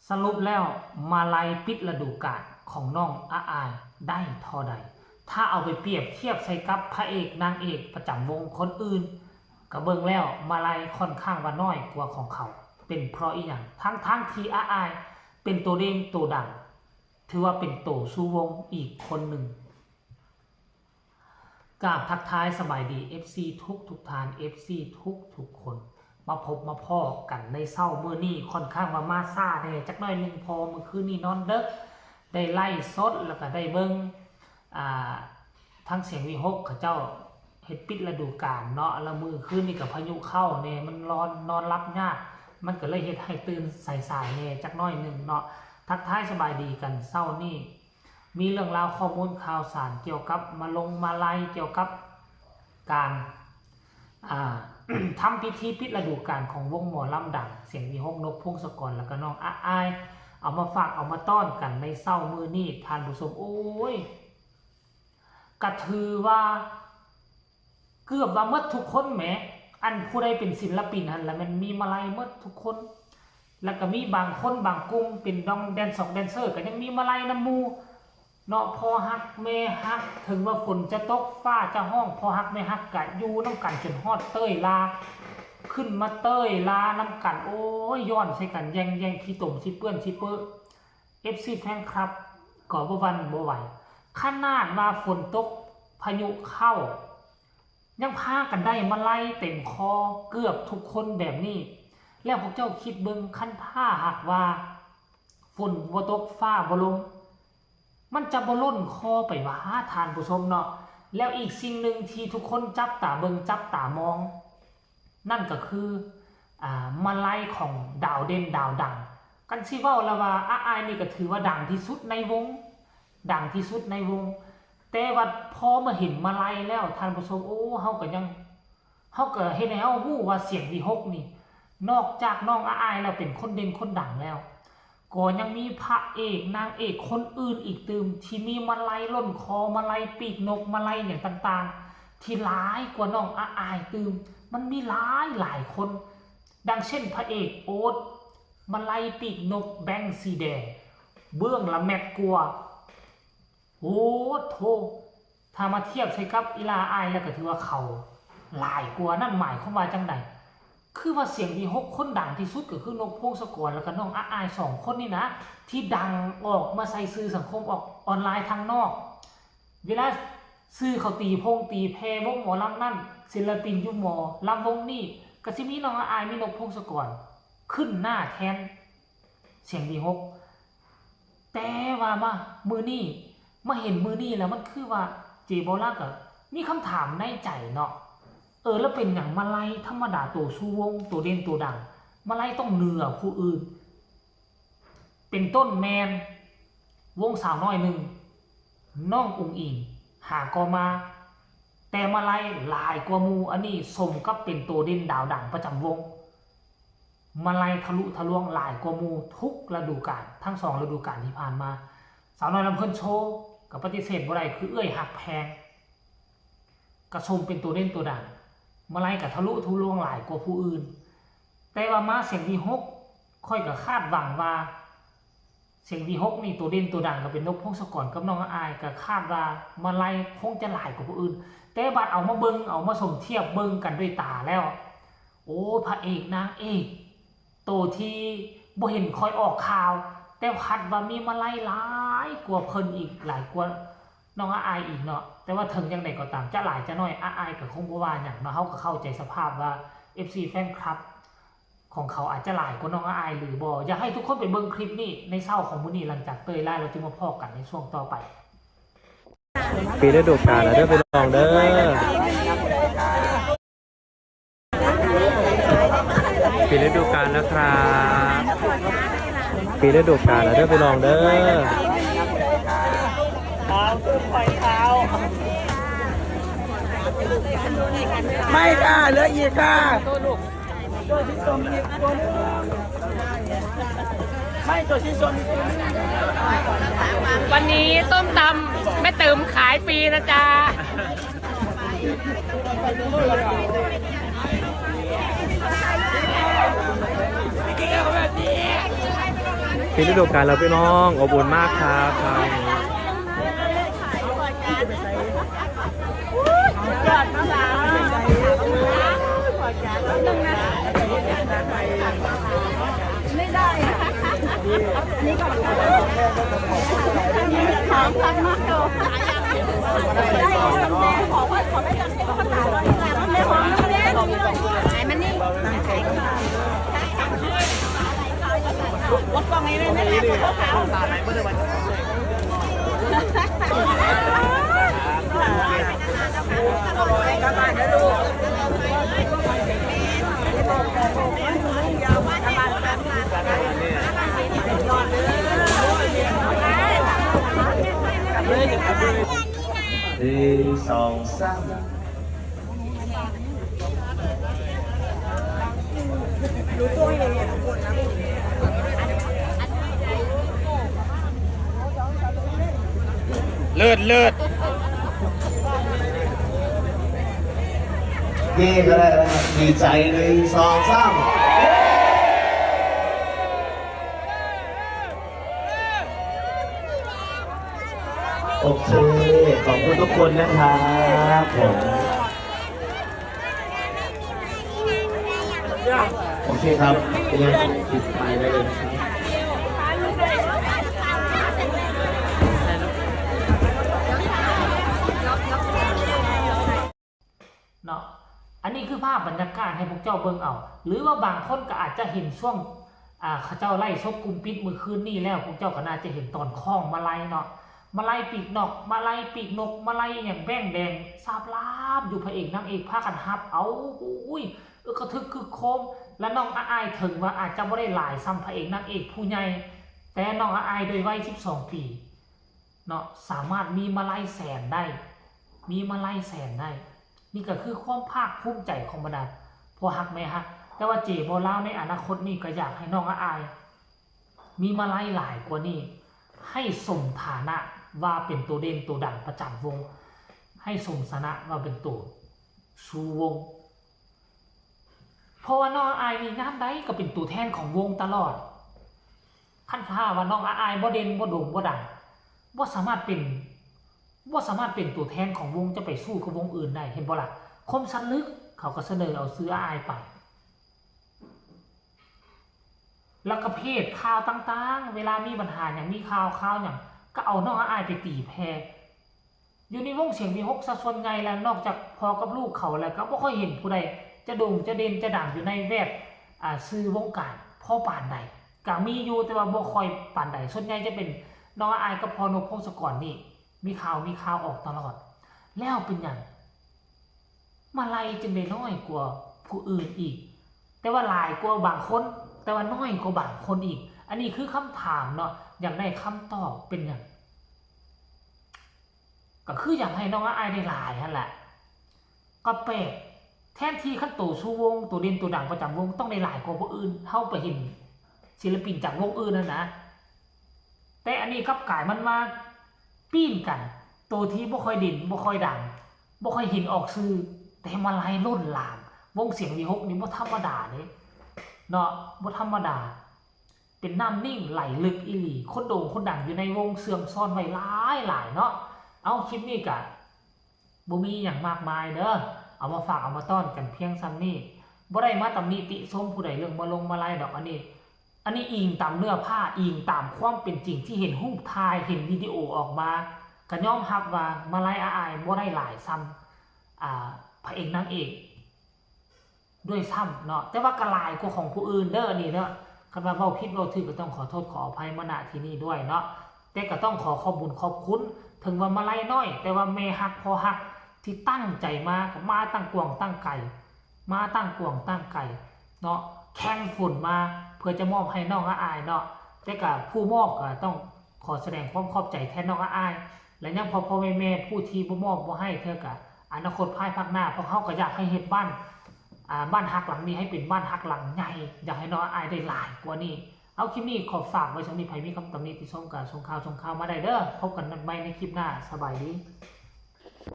สรุปแล้วมาลัยปิดฤดูกาลของน้องอาอายได้เท่าใดถ้าเอาไปเปรียบเทียบใส่กับพระเอกนางเอกประจำวงคนอื่นก็เบิ่งแล้วมาลัยค่อนข้างว่าน้อยกว่าของเขาเป็นเพราะอีหยังทั้งที่อาอายเป็นตัวเด่นตัวดังถือว่าเป็นโตสู้วงอีกคนหนึ่งกราบทักทายสบายดี FC ทุกท่าน FC ทุกคนมาพบมาพ่อกันในเศร้ามื้อนี้ค่อนข้างว่ามาซ่าแน่จักหน่อยนึงพอมื้อคืนนี้นอนดึกได้ไล่สดแล้วก็ได้เบิ่งทั้งเสียงวิหกเขาเจ้าเฮ็ดปิดฤดูกาลเนาะแล้วมื้อคืนนี้ก็พายุเข้าแน่มันร้อนนอนรับยากมันก็เลยเฮ็ดให้ตื่นสายๆแน่จักหน่อยนึงเนาะทักทายสบายดีกันเศร้านี้มีเรื่องราวข้อมูลข่าวสารเกี่ยวกับมาลัยเกี่ยวกับการทำพิธีปิดฤดูกาลของวงหมอลำดังเสียงวิหกนกพงศกรแล้วก็น้องอาอายเอามาฝากเอามาต้อนกันในเศร้ามือนี้ทานผู้ชมโอ้ยกระถือว่าเกือบว่าหมดทุกคนแหมอันผู้ใดเป็นศิลปินหันแล้วมันมีมาลัยหมดทุกคนแล้วก็มีบางคนบางกลุ่มเป็นดองแดนเซอร์ก็ยังมีมาลัยน้ำมูเนาะพอฮักแม่ฮักถึงว่าฝนจะตกฟ้าจะห้องพอฮักแม่ฮักกะอยู่น้ำกันจนฮอดเต้ยลาขึ้นมาเต้ยลาน้ำกันโอ้ยย้อนใส่กันแย่งขี้ตุ่มขี้เปื้อนขี้เปื้อ FC แฟนคลับก่อบ่วันบ่ไหวขนาดว่าฝนตกพายุเข้ายังพากันได้มาไล่เต็มคอเกือบทุกคนแบบนี้แล้วพวกเจ้าคิดเบิ่งคันท่าหากว่าฝนบ่ตกฟ้าบ่ลงมันจะบ่ล้นคอไปว่าทานผู้ชมเนาะแล้วอีกสิ่งหนึ่งที่ทุกคนจับตาเบิ่งจับตามองนั่นก็คือมาลัยของดาวเด่นดาวดังกันสิเว้าแล้วว่าอาอายนี่ก็ถือว่าดังที่สุดในวงดังที่สุดในวงแต่ว่าพอมาเห็นมาลัยแล้วท่านผู้ชมโอ้เฮาก็เฮ็ดให้เฮาฮู้ว่าเสียงวิหกนี่นอกจากน้องอาอายแล้วเป็นคนเด่นคนดังแล้วก็ยังมีพระเอกนางเอกคนอื่นอีกตื่มที่มีมาลัยล้นคอมาลัยปีกนกมาลัยอย่างต่างๆที่หลายกว่าน้องอาอายตื่มมันมีหลายคนดังเช่นพระเอกโอ๊ตมาลัยปีกนกแบงค์สีแดงเบื้องละแมกกัวโอ้โธ่ถ้ามาเทียบใช้กับอีลาอายแล้วก็ถือว่าเขาหลายกว่านั่นหมายความว่าจังไดคือว่าเสียงวิหกคนดังที่สุดก็คือนกพงศกรแล้วก็น้องอาอายสองคนนี่นะที่ดังออกมาใส่สื่อสังคมออกออนไลน์ทางนอกเวลาสื่อเขาตีพงตีแพวงหมอลำนั่นศิลปินยุหมอลำวงนี่ก็สิมีน้องอาอายมีนกพงศกรขึ้นหน้าแทนเสียงวิหกแต่ว่ามามือนี่มาเห็นมือนี่แล้วมันคือว่าเจโบล่าก็มีคำถามในใจเนาะแล้วเป็นอย่างมาลัยธรรมดาตัวสู้วงตัวเด่นตัวดังมาลัยต้องเหนือผู้อื่นเป็นต้นแมนวงสาวน้อยหนึ่งน้องอุ๋งอิงหาก็มาแต่มาลัยหลายกว่ามูอันนี้สมกับเป็นตัวเด่นดาวดังประจำวงมาลัยทะลุทะลวงหลายกว่ามูทุกฤดูกาลทั้ง2ฤดูกาลที่ผ่านมาสาวน้อยลำเพิ่นโชว์กับปฏิเสธบ่ได้คือเอ้ยหักแพงกระชมเป็นตัวเด่นตัวดังมาลัยกับทะลุทะลวงหลายกว่าผู้อื่นแต่ว่ามาเสียงวิหกค่อยกับคาดหวังว่าเสียงวิหกนี่ตัวเด่นตัวดังก็เป็นนกพงศกรกับน้องอายก็คาดว่ามาลัยคงจะหลายกว่าผู้อื่นแต่บัดเอามาเบิ่งเอามาสมเทียบเบิ่งกันด้วยตาแล้วโอ้พระเอกนางเอกตัวที่บ่เห็นคอยออกข่าวแต่คัดว่ามีมาลัยหลายกว่าเพิ่นอีกหลายกว่าน้องอายอีกเนาะแต่ว่าถึงยังไงก็ตามจะหลายจะน้อยอายกับคงบ่ว่าหยังเนาะเฮาก็เข้าใจสภาพว่า FC แฟนคลับของเขาอาจจะหลายกว่าน้องอายหรือบ่อยากให้ทุกคนไปเบิ่งคลิปนี้ในเช้าของมื้อนี้หลังจากเตยล่าเราจะมาพอกันในช่วงต่อไปปีฤดูกาลแล้วเด้อไปลองเด้อปีฤดูกาลแล้วครับปีฤดูกาลแล้วเด้อไปลองเด้อไม่ค่ะเหลืออีกค่ะตัวที่สมอีกตัวนึงไม่ตัวที่สมอีกตัวนึงวันนี้ต้มตำไม่เติมขายฟรีนะจ๊ะไม่กินแบบนี้ ปิดฤดูกาลแล้วพี่น้องอบอุ่นมากครับครับ ยอดมะพร้าวไม่ได้อ่ะนี่ก็ของพันมากเลยได้ขอว่าขอไม่จำเป็นภาษาเราที่ร้านไม่ของไม่ได้ไหนมันนี่วัดกองนี้เลยไม่ได้ขอขาวตาไหนเมื่อวันกลับบ้านนะลูกสองสามเลิศเลิศเย่ก็ได้แล้วดีใจ1 2 3โอเค ขอบคุณทุกคนนะครับผมโอเคครับยังปิดไมค์ได้เลยนะครับเนาะอันนี้คือภาพบรรยากาศให้พวกเจ้าเบิ่งเอาหรือว่าบางคนก็อาจจะเห็นช่วงเขาเจ้าไล่ซบกุมปิดมือคืนนี้แล้วพวกเจ้าก็น่าจะเห็นตอนคล้องมาลัยเนาะมาลัยปีกนกมาลัยปีกนกมาลัยอย่างแบ้งแดงซาบลาบอยู่พระเอกนางเอกพากันฮับเอาอุ้ยกระทึกคือโคมและน้องอายถึงว่าอาจจะไม่ได้หลายซ้ำพระเอกนางเอกผู้ใหญ่แต่น้องอายโดยวัย12 ปีเนาะสามารถมีมาลัยแสนได้มีมาลัยแสนได้นี่ก็คือความภาคภูมิใจของบรรดาพอฮักแม่ฮักแต่ว่าเจโบเล่าในอนาคตนี่ก็อยากให้น้องอายมีมาลัยหลายกว่านี้ให้สมฐานะว่าเป็นตัวเด่นตัวดังประจำวงให้สมฐานะว่าเป็นตัวชูวงเพราะว่าน้องอายนี่น้ำได้ก็เป็นตัวแทนของวงตลอดขั้นท่าว่าน้องอายบ่เด่นบ่โด่งบ่ดังบ่สามารถเป็นตัวแทนของวงจะไปสู้กับวงอื่นได้เห็นบ่ล่ะคมสันลึกเขาก็เสนอเอาซื้ออายไปแล้วก็เพจข่าวต่างๆเวลามีปัญหาอย่างมีข่าวอย่างก็เอาน้องอายไปตีแพ้อยู่ในวงเสียงมีฮกซะส่วนไงแล้วนอกจากพอกับลูกเขาแล้วก็ไม่ค่อยเห็นผู้ใดจะโด่งจะเด่นจะดังอยู่ในแวดซื้อวงการพ่อปานใดก็มีอยู่แต่ว่าบ่ค่อยปานใดส่วนใหญ่จะเป็นน้องอายกับพอนกพงศกรนี่มีข่าวออกตลอดแล้วเป็นอย่างมาลัยจึงได้น้อยกว่าผู้อื่นอีกแต่ว่าหลายกว่าบางคนแต่ว่าน้อยกว่าบางคนอีกอันนี้คือคำถามเนาะอยากได้คำตอบเป็นอย่างก็คืออยากให้น้องอายได้หลายนั่นแหละก็แปลกแทนที่ขั้นตัวชูวงตัวเด่นตัวดังประจำวงต้องได้หลายกว่าผู้อื่นเข้าไปเห็นศิลปินจากวงอื่นนะแต่อันนี้กับกายมันมาปีนกันตัวที่บ่ค่อยดินบ่ค่อยดังบ่ค่อยเห็นออกซื้อแต่มาลายล้นหลามวงเสียงวีฮกนี่บ่ธรรมดาเนาะบ่ธรรมดาเป็นน้ำนิ่งไหลลึกอีหลีคนโด่งคนดังอยู่ในวงเสื่อมซ่อนไว้หลายเนาะเอาคลิปนี้กะบ่มีอย่างมากมายเด้อเอามาฝากเอามาต้อนกันเพียงซ้ำนี้บ่ได้มาตำหนิติชมผู้ใดเรื่องมาลงมาไล่ดอกอันนี้อิงตามเนื้อผ้าอิงตามความเป็นจริงที่เห็นรูปถ่ายเห็นวิดีโอออกมาก็ยอมรับว่ามาไล่อายบ่ได้หลายซ้ำพระเอกนางเอกด้วยซ้ำเนาะแต่ว่าก็หลายกว่าของผู้อื่นเด้อนี่เนาะคันว่าเว้าผิดเว้าถูกก็ต้องขอโทษขออภัยมาณที่นี้ด้วยเนาะแต่ก็ต้องขอขอบคุณขอบคุณถึงว่ามาไล่น้อยแต่ว่าแม่ฮักพอฮักที่ตั้งใจมาก็มาตั้งกวางตั้งไก่มาตั้งกวางตั้งไก่เนาะแข่งฝุ่นมาเพื่อจะมอบให้น้องอายเนาะแต่กับผู้มอบก็ต้องขอแสดงความขอบใจแทนน้องอายและยังพ่อแม่ผู้ที่บ่มอบบ่ให้เธอกับอนาคตภายภาคหน้าเพราะเขาก็อยากให้เฮ็ดบ้านฮักหลังนี้ให้เป็นบ้านฮักหลังใหญ่อยากให้น้องอายได้หลายกว่านี้เอาคลิปนี้ขอฝากไว้สำหรับใครมีคำตำหนิติชมกับชมข่าวมาได้เด้อพบกันใหม่ในคลิปหน้าสบายดี